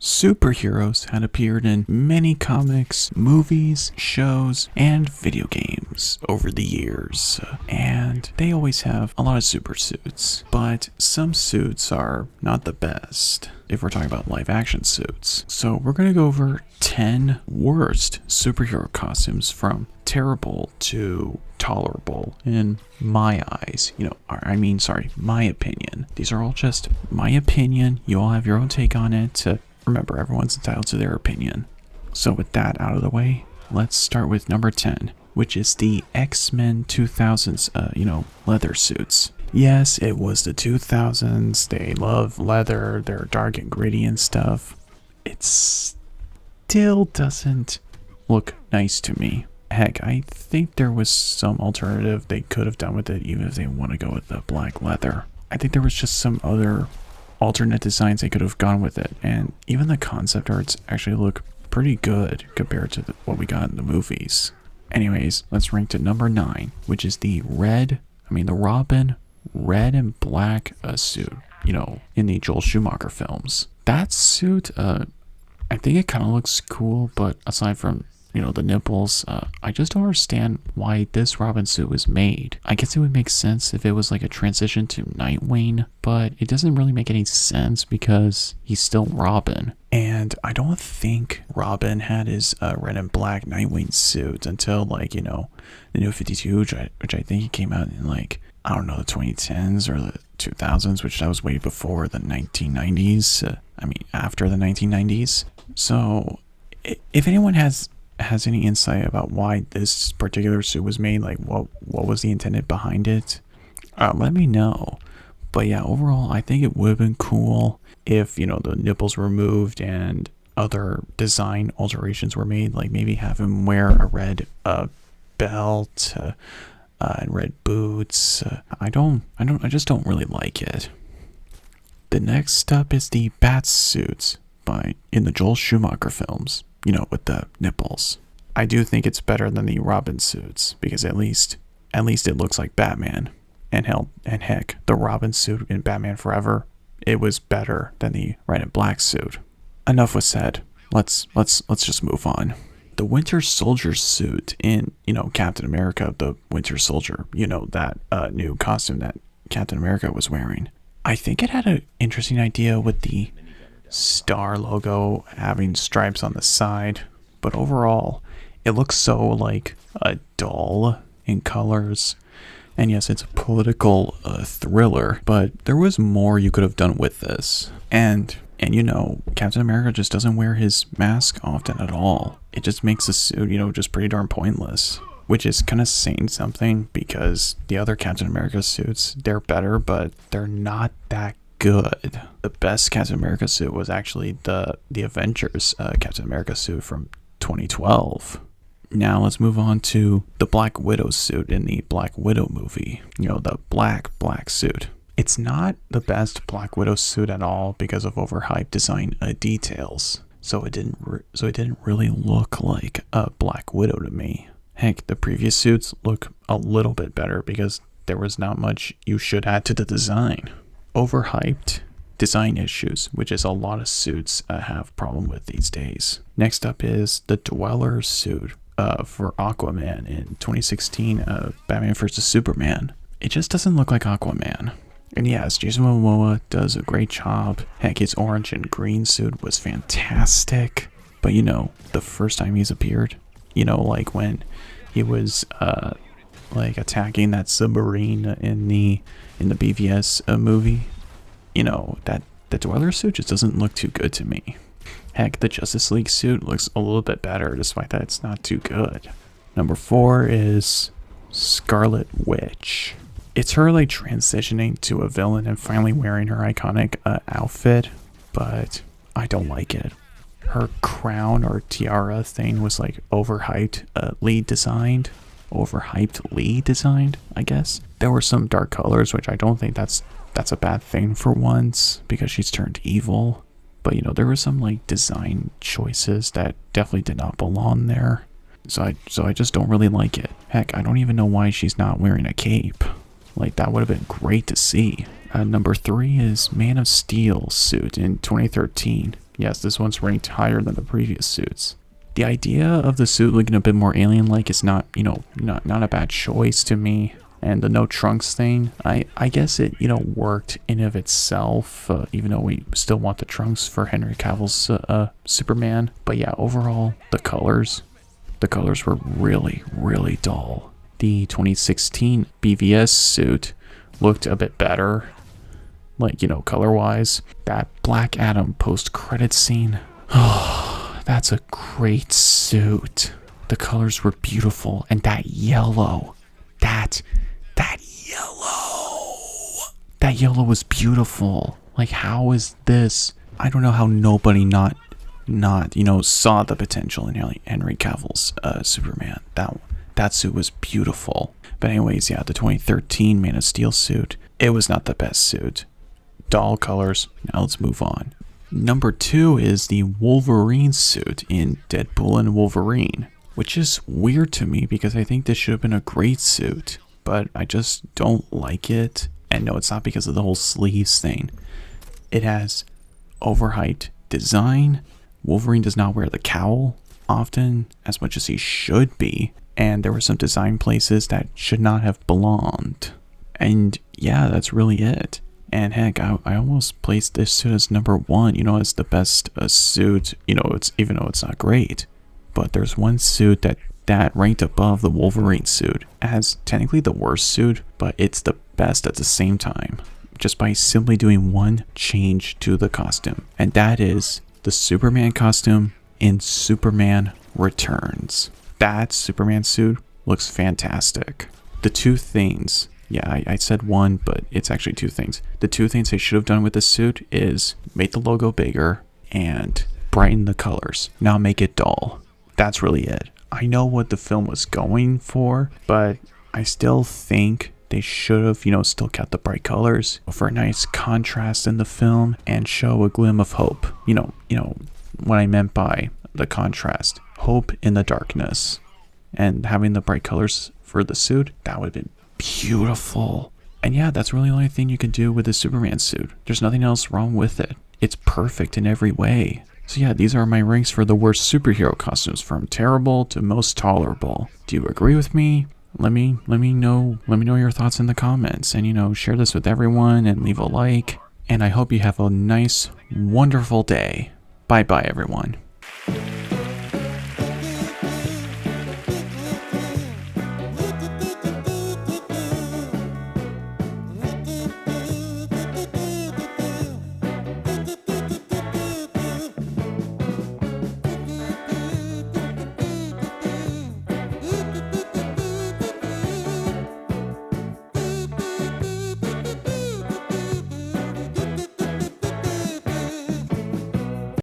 Superheroes had appeared in many comics, movies, shows, and video games over the years, and they always have a lot of super suits, but some suits are not the best if we're talking about live action suits. So we're going to go over 10 worst superhero costumes from terrible to tolerable in my eyes. My opinion. These are all just my opinion. You all have your own take on it. Remember, everyone's entitled to their opinion. So with that out of the way, let's start with number 10, which is the X-Men 2000s, leather suits. Yes, it was the 2000s. They love leather. They're dark and gritty and stuff. It still doesn't look nice to me. Heck, I think there was some alternative they could have done with it, even if they want to go with the black leather. I think there was just some other alternate designs they could have gone with it, and even the concept arts actually look pretty good compared to what we got in the movies. Anyways, let's rank to number 9, which is the Robin red and black suit, in the Joel Schumacher films. That suit, I think it kind of looks cool, but aside from the nipples, I just don't understand why this Robin suit was made. I guess it would make sense if it was like a transition to Nightwing, but it doesn't really make any sense because he's still Robin. And I don't think Robin had his red and black Nightwing suit until the New 52, which I think it came out in the 2010s or the 2000s, which that was way before the 1990s. After the 1990s. So if anyone has any insight about why this particular suit was made, what was the intended behind it, let me know. But yeah, overall, I think it would have been cool if the nipples were removed and other design alterations were made, like maybe have him wear a red belt and red boots. I just don't really like it. The next up is the bat suits in the Joel Schumacher films. With the nipples. I do think it's better than the Robin suits because at least it looks like Batman. And heck, the Robin suit in Batman Forever, it was better than the red and black suit. Enough was said. Let's just move on. The Winter Soldier suit in Captain America, the Winter Soldier, that new costume that Captain America was wearing. I think it had an interesting idea with the star logo having stripes on the side, but overall it looks so dull in colors. And yes, it's a political thriller, but there was more you could have done with this. And Captain America just doesn't wear his mask often at all. It just makes the suit just pretty darn pointless, which is kind of saying something because the other Captain America suits, they're better, but they're not that good. The best Captain America suit was actually the Avengers Captain America suit from 2012. Now let's move on to the Black Widow suit in the Black Widow movie. The black suit. It's not the best Black Widow suit at all because of overhyped design details. So it didn't really look like a Black Widow to me. Heck, the previous suits look a little bit better because there was not much you should add to the design. Overhyped design issues, which is a lot of suits have problem with these days. Next up is the Dweler suit for Aquaman in 2016 Batman vs Superman. It just doesn't look like Aquaman. And yes, Jason Momoa does a great job. Heck, his orange and green suit was fantastic. But the first time he's appeared, when he was attacking that submarine in the BVS movie, that the Dweller suit just doesn't look too good to me. Heck, the Justice League suit looks a little bit better despite that it's not too good. Number 4 is Scarlet Witch. It's her transitioning to a villain and finally wearing her iconic outfit, but I don't like it. Her crown or tiara thing was overhypedly designed, I guess. There were some dark colors, which I don't think that's a bad thing for once because she's turned evil. But there were some design choices that definitely did not belong there. So I just don't really like it. Heck, I don't even know why she's not wearing a cape. That would have been great to see. Number 3 is Man of Steel suit in 2013. Yes, this one's ranked higher than the previous suits. The idea of the suit looking a bit more alien-like is not, not a bad choice to me. And the no trunks thing, I guess it, worked in of itself, even though we still want the trunks for Henry Cavill's Superman. But yeah, overall, the colors were really, really dull. The 2016 BVS suit looked a bit better, like, color-wise. That Black Adam post-credit scene, oh, that's a great suit. The colors were beautiful, and that yellow, that yellow was beautiful. Like, how is this? I don't know how nobody not saw the potential in Henry Cavill's Superman. That suit was beautiful. But anyways, yeah, the 2013 Man of Steel suit, it was not the best suit. Dull colors. Now let's move on. Number 2 is the Wolverine suit in Deadpool and Wolverine, which is weird to me because I think this should have been a great suit, but I just don't like it. And no, it's not because of the whole sleeves thing. It has overhyped design. Wolverine does not wear the cowl often as much as he should be. And there were some design places that should not have belonged. And yeah, that's really it. And heck, I almost placed this suit as number 1, as the best suit, it's even though it's not great. But there's one suit that ranked above the Wolverine suit as technically the worst suit, but it's the best at the same time, just by simply doing one change to the costume. And that is the Superman costume in Superman Returns. That Superman suit looks fantastic. The two things, yeah, I said one, but it's actually two things. The two things they should have done with this suit is make the logo bigger and brighten the colors, not make it dull. That's really it. I know what the film was going for, but I still think they should have, still kept the bright colors for a nice contrast in the film and show a glim of hope. What I meant by the contrast, hope in the darkness, and having the bright colors for the suit, that would have been beautiful. And yeah, that's really the only thing you can do with the Superman suit. There's nothing else wrong with it. It's perfect in every way. So yeah, these are my ranks for the worst superhero costumes, from terrible to most tolerable. Do you agree with me? Let me know your thoughts in the comments, and share this with everyone and leave a like. And I hope you have a nice, wonderful day. Bye bye everyone.